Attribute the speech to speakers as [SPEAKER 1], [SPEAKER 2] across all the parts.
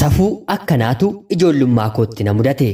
[SPEAKER 1] Safuu akkanaatu ijoollummaa kootti na mudate.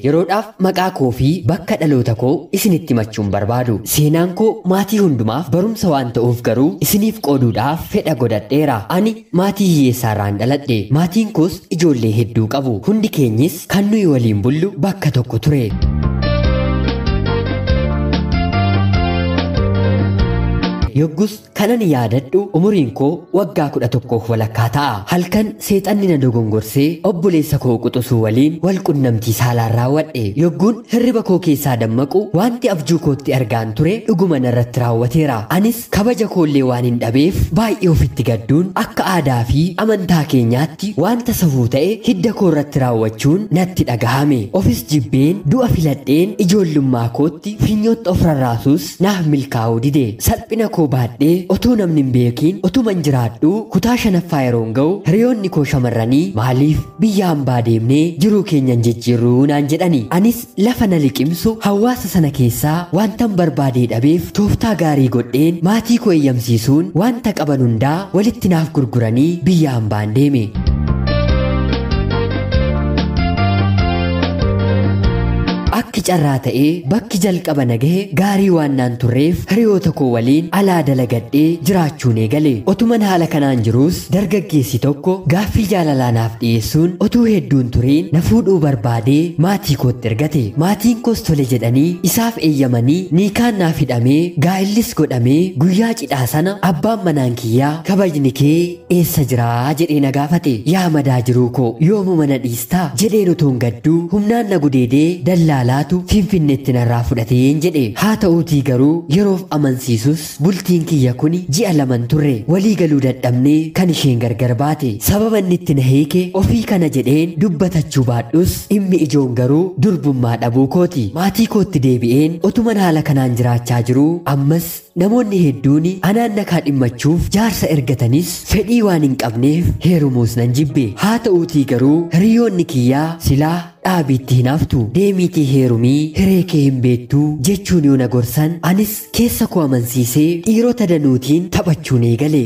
[SPEAKER 1] Yeroodhaaf maqaa koo fi bakka dhaloota koo isinitti himachuun barbaadu. Seenaan koo maatii hundumaaf barumsa waan ta'uuf garuu isiniif qooduudhaaf fedha godhadheera. Ani maatii hiyyeessaarraan dhaladhe. Maatiin koos ijoollee hedduu qabu. Hundi keenyis kan nuyi waliin bullu bakka tokko ture. Yoggus kanan yaadadhu umuriin koo waggaa 11 walakkaa ta'a. Halkan seexanni na dogongorsee obboleessa koo quxusuu waliin wal qunnamtii saalaan raawwadhe. Yogguun hirriba koo keessaa dammaqu wanti abjuu kootti argaan ture dhuguma narratti raawwateera. Anis kabaja koollee waan hin dhabeef baay'ee ofitti gadduun akka aadaa fi amantaa keenyaatti wanta safuu ta'e hidda koo irratti raawwachuun natti dhagahame. Ofis jibbeen du'a filadheen ijoollummaa kootti finyootti of rarraasuus naaf milkaa'uu dide. Salphina koo baadhee otoo namni hin beekiin otuman jiraadhu kutaa 5ffaa yeroon ga'u hiriyoonni koo shamarranii maaliif biyya hambaa deemnee jiruu keenyan jijjiirruu naan jedhani. Anis lafa na liqimsu hawaasa sana keessaa wantan barbaadee dhabeef tooftaa gaarii godheen maatii koo eeyyamsiisuun wanta qaban hundaa walitti naaf gurguranii biyya hambaan deeme. Akki carraa ta'ee bakki jalqaba nagahe gaarii waan naan turreef hiriyoota koo waliin alaa dalagadhee jiraachuun eegale. Otuman haala kanaan jiruus dargaggeessi tokko gaaffii jaalalaa naaf dhiyeessuun otuu hedduun turiin na fuudhuu barbaadee maatii kootti ergate. Maatiin koos tole jedhanii isaaf eeyyamanii niikaan naaf hidhamee gaa'illis godhamee guyyaa cidhaa sana abbaan manaan kiyyaa kabajni kee eessa jiraa jedhee na gaafate. Yaa madaa jiruu koo yoomuma na dhiistaa jedheen utuun gadduu humnaan na gudeedee dallaa laatu finfinneetti narraa fudhateen jedhe. Haa ta'uutii garuu yeroof amansiisus bultiin kiyya kuni ji'a 2 turre. Walii galuu dadhabnee kan isheen gargar baate. Sababa inni itti na hiike ofii kana jedheen dubbatachuu baadhus dhimmi ijoon garuu durbummaa dhabuu kooti. Maatii kootti deebi'een otuman haala kanaan jiraachaa jiruu ammas namoonni hedduun anaan nakaa dhimmachuuf jaarsa ergatanis fedhii waan hin qabneef heerumuus nan jibbe. Haa ta'uutii garuu hiriyoonni kiyyaa silaa dhaabiitti hin haftu deemiitii heerumii hiree kee hin beektuu jechuun yoo na gorsan anis keessa koo amansiisee dhiirota danuutiin taphachuun eegale.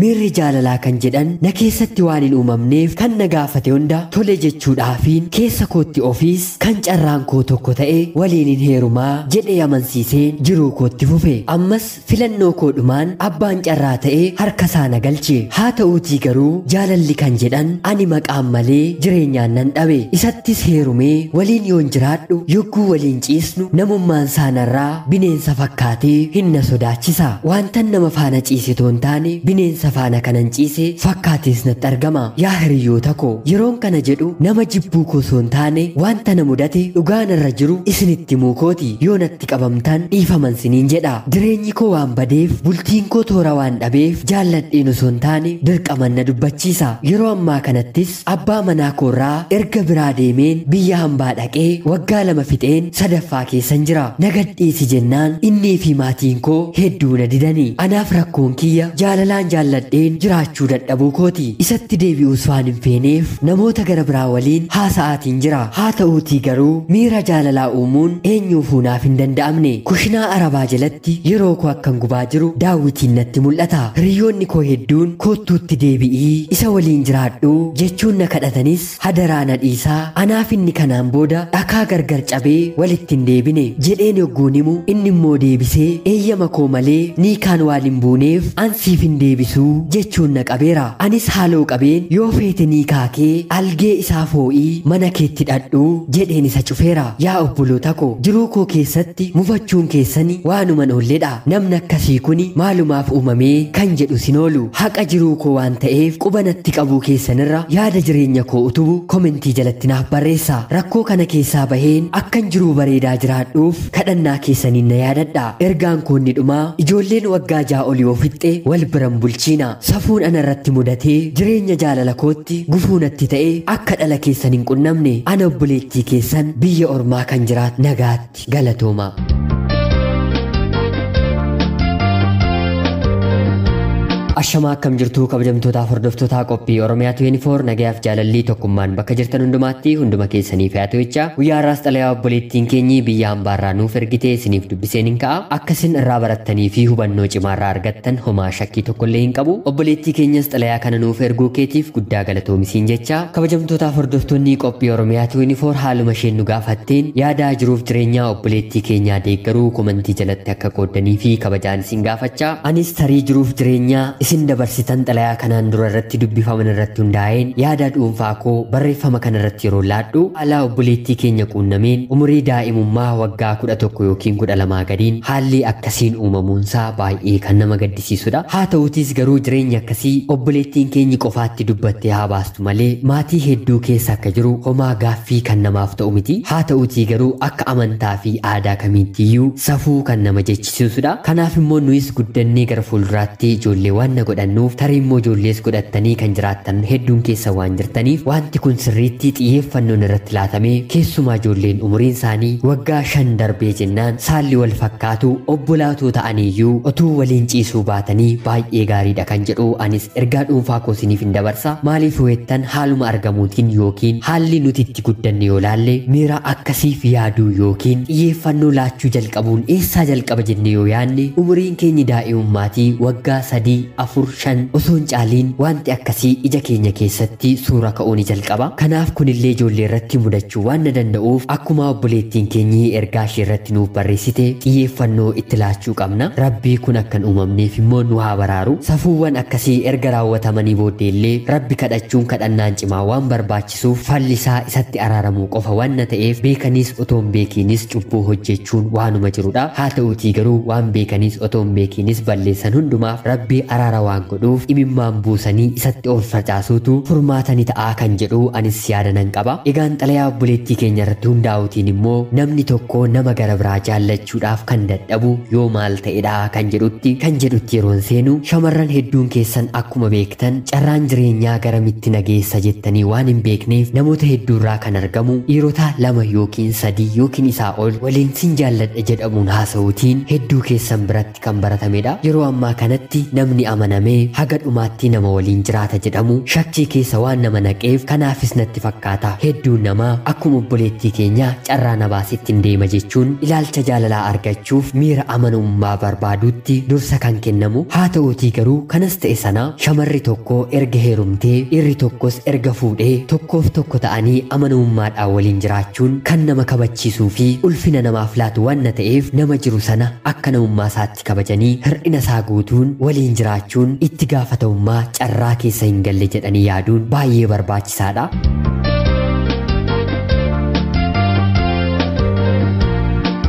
[SPEAKER 1] Miirri jaalalaa kan jedhan na keessatti waan hin uumamneef kan na gaafate hunda tole jechuudhaafiin keessa kootti ofiis kan carraan koo tokko ta'e waliin hin heerumaa jedhee amansiiseen jiruu kootti fufe. Ammas filannoo koodhumaan abbaan carraa ta'e harka isaa na galche. Haa ta'uutii garuu jaalalli kan jedhan ani maqaan malee jireenyaan nan dhabe. Isattis heerumee waliin yoon jiraadhu yogguu waliin ciisnu namummaan saanarraa bineensa fakkaatee hin na sodaachisa. Wantan nama faana ciisitoon taane bineensa faana kanan ciise fakkaatees natti argama. Yaa hiriyoota koo yeroon kana jedhu nama jibbuu koo soon taane wanta na mudate dhugaan irra jiru isinitti himuu kooti. Yoo natti qabamtan dhiifaman siniin jedha. Jireenyi koo waan badeef bultiin koo toora waan dhabeef jaalladheen osoon taane dirqaman na dubbachiisa. Yeroo ammaa kanattis abbaa manaa koorraa erga biraa deemeen biyya hambaa dhaqee waggaa 2 fixeen sadaffaa keessan jira. Nagadhiisi jennaan innii fi maatiin koo hedduu na didanii. Anaaf rakkoon kiyya jaalalaan jaalladheen jiraachuu dadhabuu kooti. Isatti deebi'uus waan hin feeneef namoota gara biraa waliin haasa'aatiin jira. Haa ta'uutii garuu miira jaalalaa uumuun eenyuufuu naaf hin danda'amne. Kushinaa arabaa jalatti yeroo koo akkan gubaa jiru daawwitiin natti mul'ata. Hiriyoonni koo hedduun koottuutti deebi'ii isa waliin jiraadhu jechuun na kadhatanis hadaraa na dhiisaa anaaf inni kanaan booda dhakaa gargar cabee walitti hin deebine jedheen yogguun himu inni immoo deebisee eeyyama koo malee niikaan waan hin buuneef ansiif hin deebisuu jechuun na qabeera. Anis haaloo qabeen yoo feete niikaa kee algee isaa foo'ii mana keetti dhadhu jedheen isa cufeera. Yaa obboloota koo jiruu koo keessatti mufachuun keessani waanuman oolledha. Namni akkasii kuni maalumaaf uumamee kan jedhu sin oolu. Haqa jiruu koo waan ta'eef qubanatti qabuu keessanirra yaada jireenya koo utubu komentii jalatti naaf barreessa. Rakkoo kana keessaa baheen akkan jiruu bareedaa jiraadhuuf kadhannaa keessaniin na yaadadha. Ergaan koo inni dhumaa ijoolleen waggaa 6 olii ofitte wal biran bulchiina. Safuun ana irratti mudatee jireenya jaalala kootti gufuunatti ta'e akka dhala keessan hin qunnamne ana obboleettii keessan biyya ormaa kan jiraat nagaatti galatooma. Ashamaa akkam jirtu kabajamtootaaf hordoftoota qophii Oromiyaa 24 nagayaaf jaalallii tokkummaan bakka jirtan hundumaatti hunduma keessaniif yaa ta'ucha guyyaa irraas xalayaa obboleettiin keenyi biyya hambaarraa nuuf ergite isiniif dubbiseen hin ka'a akkasin irraa barattanii fi hubannoo cimaarraa argattan homaa shakkii tokkollee hin qabu obboleettii keenyas xalayaa kana nuuf erguu keetiif guddaa galatoomisiin jecha kabajamtootaaf hordoftoonni qophii Oromiyaa 24 haaluma isheen nu gaafatteen yaada jiruuf jireenyaa obboleettii keenyaa deeggaruu komentii jalatti akka qooddanii fi kabajaan isin gaafachaa anis tarii jiruuf jireenyaa isin dabarsitan xalayaa kanaan dura irratti dubbifaman irratti hundaa'een yaada dhuunfaa koo barreeffama kana irratti yeroo laadhu haala obboleettii keenya quunnameen umurii daa'imummaa waggaa 11 yookiin 12 gadiin haalli akkasiin uumamuunsaa baay'ee kan nama gaddisiisudha. Haa ta'uutis garuu jireenya akkasii obboleettiin keenyi qofaatti dubbattee haa baastu malee maatii hedduu keessa akka jiru homaa gaaffii kan namaaf ta'u miti. Haa ta'uutii garuu akka amantaa fi aadaa kamiittiyyuu safuu kan nama jechisiisudha. Kanaaf immoo nuyis guddannee gara fuulduraatti ijoollee waan godhannuuf tarii immoo ijoollees godhattanii kan jiraattan hedduun keessa waan jirtaniif wanti kun sirriitti xiyyeeffannoon irratti laatamee keessumaa ijoolleen umuriin isaanii waggaa 5 darbee jennaan saalli wal fakkaatu obbolaatuu ta'aniiyyuu otuu waliin ciisuu baatanii baay'ee gaariidha kan jedhu anis ergaa dhuunfaa koo isiniif hin dabarsa. Maaliif weettan haaluma argamuutiin yookiin haalli nuti itti guddanne yoo laalle miira akkasiif yaaduu yookiin xiyyeeffannoo laachuu jalqabuun eessaa jalqaba jennee yoo yaanne umuriin keenya daa'imummaatii waggaa 3 4 5 osoo hin caaliin wanti akkasii ija keenya keessatti suura ka'uu ni jalqaba. Kanaaf kunillee ijoollee irratti mudachuu waan danda'uuf akkuma obboleettiin keenyi ergaa ishee irratti nuuf barreessite xiyyeeffannoo itti laachuu qabna. Rabbii kun akkan uumamneef immoo nu haa baraaru. Safuuwwan akkasii erga raawwatamanii booddeellee rabbi kadhachuun kadhannaan cimaa waan barbaachisuuf fallisaa isatti araaramuu qofa waan ta'eef beekaniis otoo hin beekinis cubbuu hojjechuun waanuma jirudha. Haa ta'uutii garuu waan beekaniis otoo hin beekinis balleessan hundumaaf rabbi araara waan godhuuf imimmaan buusanii isatti ol facaasuutu furmaatani ta'aa kan jedhu anis yaada nan qaba. Egaan xalayaa obboleettii keenya irratti hundaa'uutiin immoo namni tokko nama gara biraa jaallachuudhaaf kan dadhabu yoo maal ta'edha kan jedhutti yeroon seenu shamarran hedduun keessan akkuma beektan carraan jireenyaa garamitti nageessa jettanii waan hin beekneef namoota hedduurraa kan argamu dhiirota 2 yookiin 3 yookiin isaa ol waliin sin jaalladha jedhamuun haasa'uutiin hedduu keessan biratti kan baratamedha. Yeroo ammaa kanatti namni amanamee haga dhumaatti nama waliin jiraata jedhamu shakkii keessa waan nama naqeef kanaafis natti fakkaata hedduun namaa akkuma obboleettii keenya carraa nabaasitti hin deema jechuun ilaalcha jaalalaa argachuuf miira amanamummaa barbaaduutti dursa kan kennamu. Haa ta'uutii garuu kanas ta'e sana shamarri tokko erga heerumtee dhiirri tokkos erga fuudhee tokkoof tokko ta'anii amanamummaadhaan waliin jiraachuun kan nama kabachiisuu fi ulfina namaaf laatu waan ta'eef nama jiru sana akka namummaa isaatti kabajanii hir'ina isaa guutuun waliin jiraachuun itti gaafatamummaa carraa keessa hin galle jedhanii yaaduun baay'ee barbaachisaadha.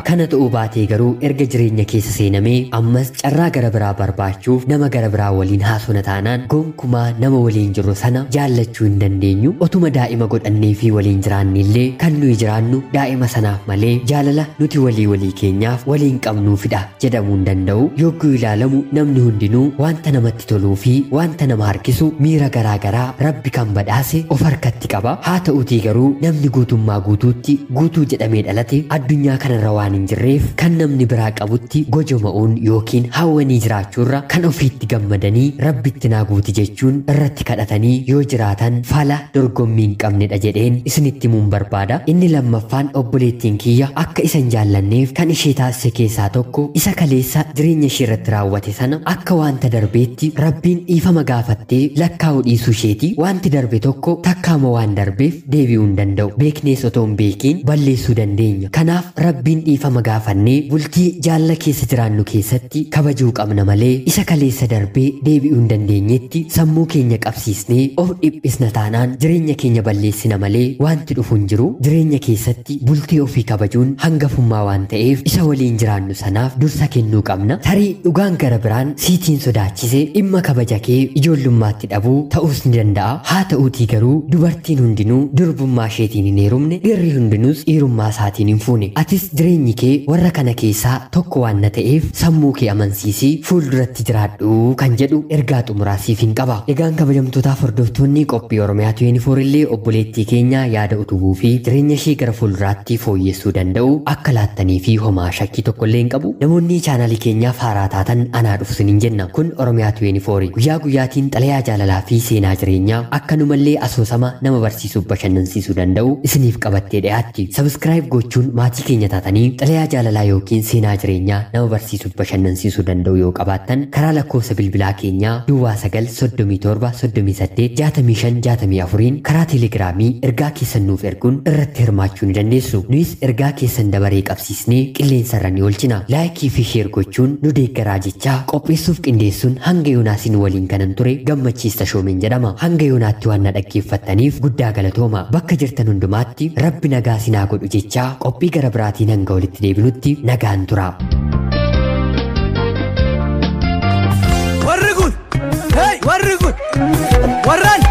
[SPEAKER 1] Kana ta'uu baatee garuu erga jireenya keessa seenamee ammas carraa gara biraa barbaachuuf nama gara biraa waliin haasona taanaan gonkumaa nama waliin jirru sana jaallachuu hin dandeenyu. Otuma daa'ima godhannee fi waliin jiraannillee kan nuyi jiraannu daa'ima sanaaf malee jaalala nuti walii keenyaaf waliin qabnuufidha jedhamuu hin danda'u. Yogguu ilaalamu namni hundinuu wanta namatti toluu fi wanta nama harkisu miira garaa rabbi kan badhaase of harkatti qaba. Haa ta'uutii garuu namni guutummaa guutuutti guutuu jedhamee dhalate addunyaa kanarra waan hin jirreef kan namni biraa qabutti gojoma'uun yookiin hawwanii jiraachuurra kan ofiitti gammadanii rabbitti naa guuti jechuun irratti kadhatanii yoo jiraatan fala dorgommii hin qabnedha jedheen isinitti himuun barbaada. Inni lammaffaan obboleettiin kiyya akka isan jaallanneef kan ishee taasise keessaa tokko isa kaleessa jireenya ishee irratti raawwate sana akka wanta darbeetti rabbiin dhiifama gaafattee lakkaa'u dhiisuu isheeti. Wanti darbe tokko takkaama waan darbeef deebi'uu hin danda'u. Beeknees otoo hin beekiin balleessuu dandeenya. Kanaaf rabbiin dhiifama gaafannee bultii jaalala keessa jiraannu keessatti kabajuu qabna malee isa kaleessa darbee deebi'uu hin dandeenyetti sammuu keenya qabsiisnee of dhiphisna taanaan jireenya keenya balleessina malee wanti dhufu hin jiru. Jireenya keessatti bultii ofii kabajuun hangafummaa waan ta'eef isa waliin jiraannu sanaaf dursa kennuu qabna. Tarii dhugaan gara biraan siitiin sodaachise dhimma kabaja kee ijoollummaatti dhabuu ta'uus ni danda'a. Haa ta'uutii garuu dubartiin hundinuu durbummaa isheetiin hin heerumne dhiirri hundinuus dhiirummaa isaatiin hin fuune. Atis jireenyi kee warra kana keessaa tokko waan na ta'eef sammuu kee amansiisii fuulduratti jiraadhu kan jedhu ergaa xumuraa siif hin qaba. Egaan kabajamtootaaf hordoftoonni qophii Oromiyaa 24 illee obboleettii keenya yaada utubuu fi jireenya ishee gara fuulduraatti fooyyessuu danda'u akka laattanii fi homaa shakkii tokko illee hin qabu. Namoonni chaanaalii keenyaaf haaraa taatan anaa dhufu sinin jenna. Kun Oromiyaa 24 guyyaa guyyaatiin xalayaa jaalalaa fi seenaa jireenyaa akkanumallee asoosama nama barsiisuuf bashannansiisuu danda'u isiniif qabattee dhiyaatti. Subscribe gochuun maatii keenya taatanii xalayaa jaalalaa yookiin seenaa jireenyaa nama barsiisuuf bashannansiisuu danda'u yoo qabaattan karaa lakkoofsa bilbilaa keenyaa Duwwaa 937 karaa teelegiraamii ergaa keessan nuuf erguun irratti hirmaachuu ni dandeessu. Nuyis ergaa keessan dabaree qabsiisnee qilleensarra ni oolchina. Laayikii fi sheer gochuun nu deeggaraa jechaa qopheessuuf qindeessuun hanga yoonaasin waliin kanan ture gammachiista shoomeen jedhama. Hanga yoonaatti waan na dhaggeeffattaniif guddaa galatooma. Bakka jirtan hundumaatti Rabbi nagaa sinaa godhu jechaa qophii gara biraatiin hanga walitti deebinutti nagaan tura.
[SPEAKER 2] Warri kun! Hey! Warri kun! Warraan!